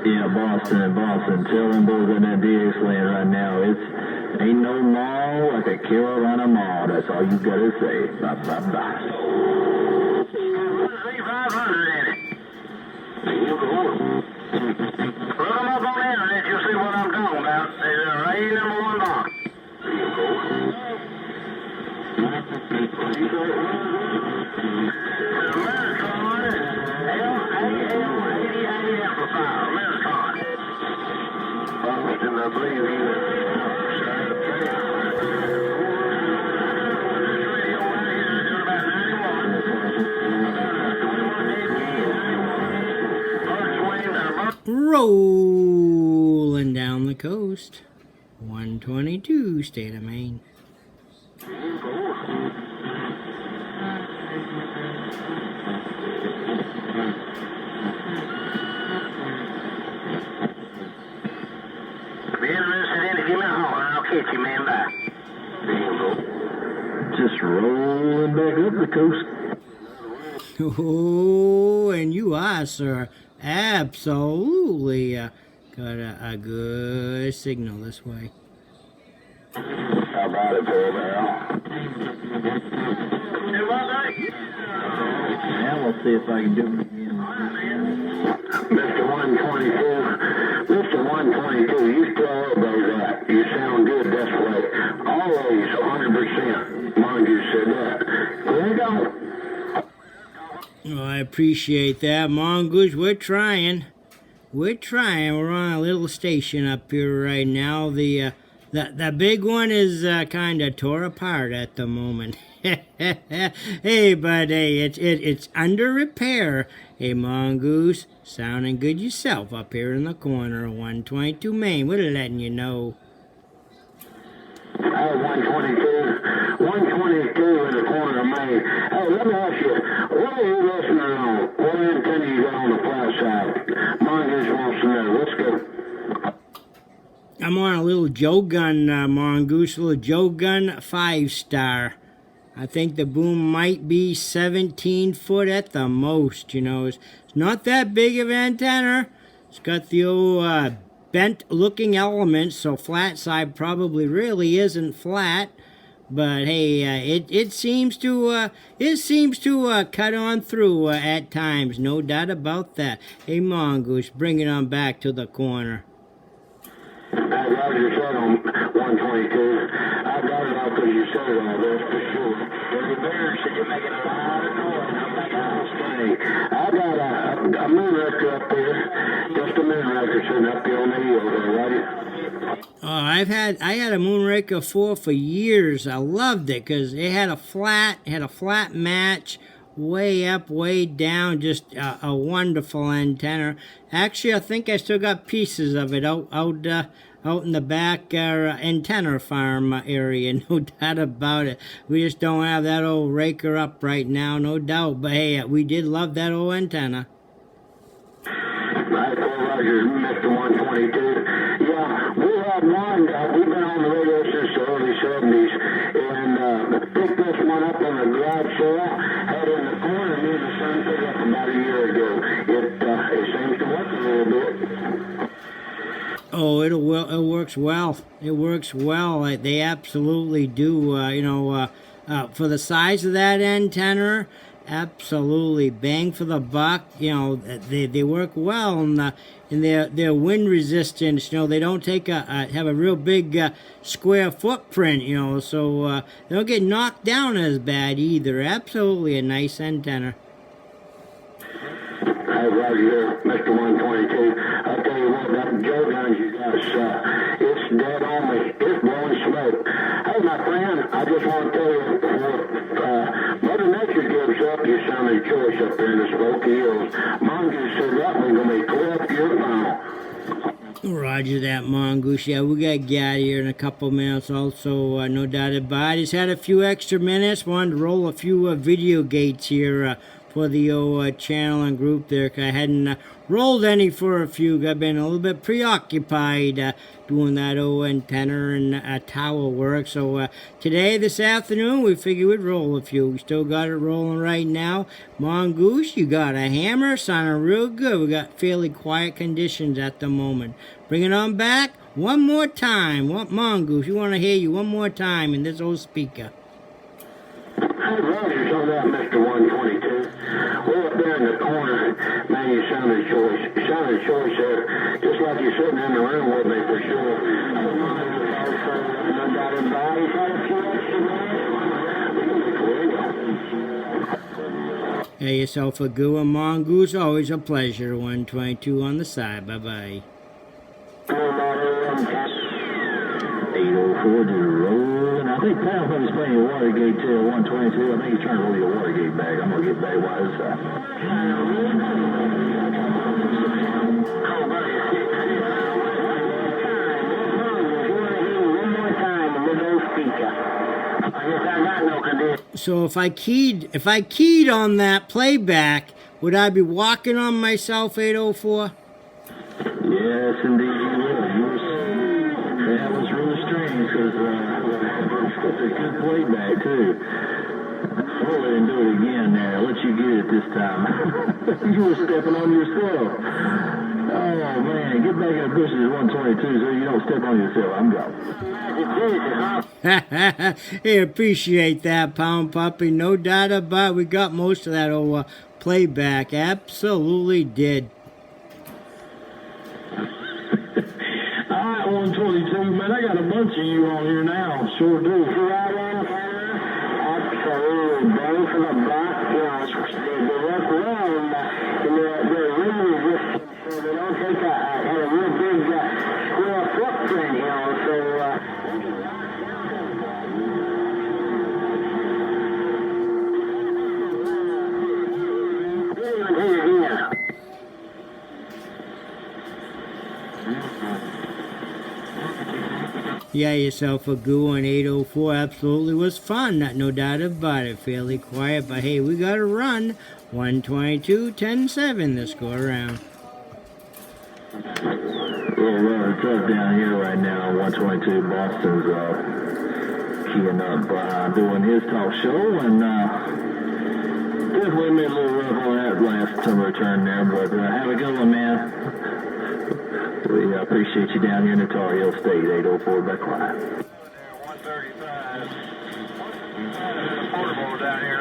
Yeah, Boston, tell them boys in that DX lane right now, ain't no mall like a Carolina mall. That's all you gotta say. Bye, bye, bye. See 500 in it. Look them up on the internet, you'll see what I'm talking about. It's a raid #1 box. Rolling down the coast, 122, state of Maine. If you're interested in it, give me a holler and I'll catch you, man. Bye. Just rolling back up the coast. Oh, and you are, sir. Absolutely got a good signal this way. How about it, Paul Barrel? Yeah, we'll see if I can do it again. Mr. 122, you throw those out. You sound good this way. Always 100%. Mongoose said that. There you go. Oh, I appreciate that, Mongoose. We're trying. We're on a little station up here right now. The big one is kind of tore apart at the moment. Hey, but hey, it's under repair. Hey, Mongoose, sounding good yourself up here in the corner of 122 Maine. We're letting you know. 122 in the corner of Maine. Hey, let me ask you, what are you listening on? What antenna you got on the flat side? Mongoose wants to know. Let's go. I'm on a little Joe Gun, Mongoose, a little Joe Gun 5-star. I think the boom might be 17 foot at the most, you know. It's not that big of an antenna. It's got the old bent-looking elements, so flat side probably really isn't flat. But hey, it seems to cut on through at times, no doubt about that. Hey, Mongoose, bring it on back to the corner. Roger said on 122. I got it all because you said it all this for sure. Dirty Bear said you're making a lot of noise. I'm making a mistake. I got a moon wrecker up there. Just a moon wrecker sitting up there on the hill there, right? Oh, I had a Moonraker 4 for years. I loved it because it had a flat match, way up, way down, just a wonderful antenna. Actually, I think I still got pieces of it out in the back antenna farm area, no doubt about it. We just don't have that old raker up right now, no doubt. But hey, we did love that old antenna. Right, Roger, Mr. 122. Yeah, we had one. We've been on the radio since the early 70s, and picked this one up on the garage sale. Had it in the corner. Me and the son picked it up about a year ago. It seems to work a little bit. Oh, it works well. It works well. They absolutely do. For the size of that antenna, absolutely bang for the buck. You know, they work well, and their wind resistance. You know, they don't have a real big square footprint. You know, so they don't get knocked down as bad either. Absolutely a nice antenna. Hey, Roger, Mr. 122. I'll tell you what, that Joe Guns you got, it's dead on me. It's blowing smoke. Hey, my friend, I just want to tell you, before Mother Nature gives up, you son sounded choice up there in the Smoky Hills. Mongoose said that one's going to be 12 year final. Roger that, Mongoose. Yeah, we got Gad here in a couple minutes also, no doubt about it. He's had a few extra minutes. Wanted to roll a few video gates here for the channel and group there. I hadn't rolled any for a few. I've been a little bit preoccupied doing that antenna and tower work. So today, this afternoon, we figured we'd roll a few. We still got it rolling right now. Mongoose, you got a hammer, sounding real good. We got fairly quiet conditions at the moment. Bring it on back one more time. What, Mongoose? We want to hear you one more time in this old speaker. Hey, Rogers, on that Mr. 122. We're up there in the corner. Man, you sounded choice. You sounded choice there. Just like you're sitting in the room with me for sure. No doubt about it. He's had a few extra minutes. Have yourself a good one, Mongoose. Always a pleasure. 122 on the side. Bye-bye. 804 to roll, and I think Pound's playing Watergate till 122. I think he's trying to roll your Watergate back. I'm going to get back while this So if I keyed on that playback, would I be walking on myself, 804? Yes, indeed you will. That was really strange because it's a good playback too. We'll let him do it again there. I'll let you get it this time. You were stepping on yourself. Oh man, get back in the bushes at 122 so you don't step on yourself. I'm gone. Hey, appreciate that, Pound Puppy. No doubt about it. We got most of that playback. Absolutely did. 122, man, I got a bunch of you on here now. Sure do. Absolutely. Bang for the buck. You know, they work well, and they're really resistant, so they don't take a real big square footprint, you know, so... Yeah, yourself a good one. 804 absolutely was fun. No doubt about it. Fairly quiet, but hey, we got to run. 122-10-7 this go around. Little tough down here right now. 122 Boston's keying up, doing his talk show, and definitely made a little rough on that last return there, but have a good one, man. We appreciate you down here in the Tar Heel State, 804 back line. 135. Portable down here.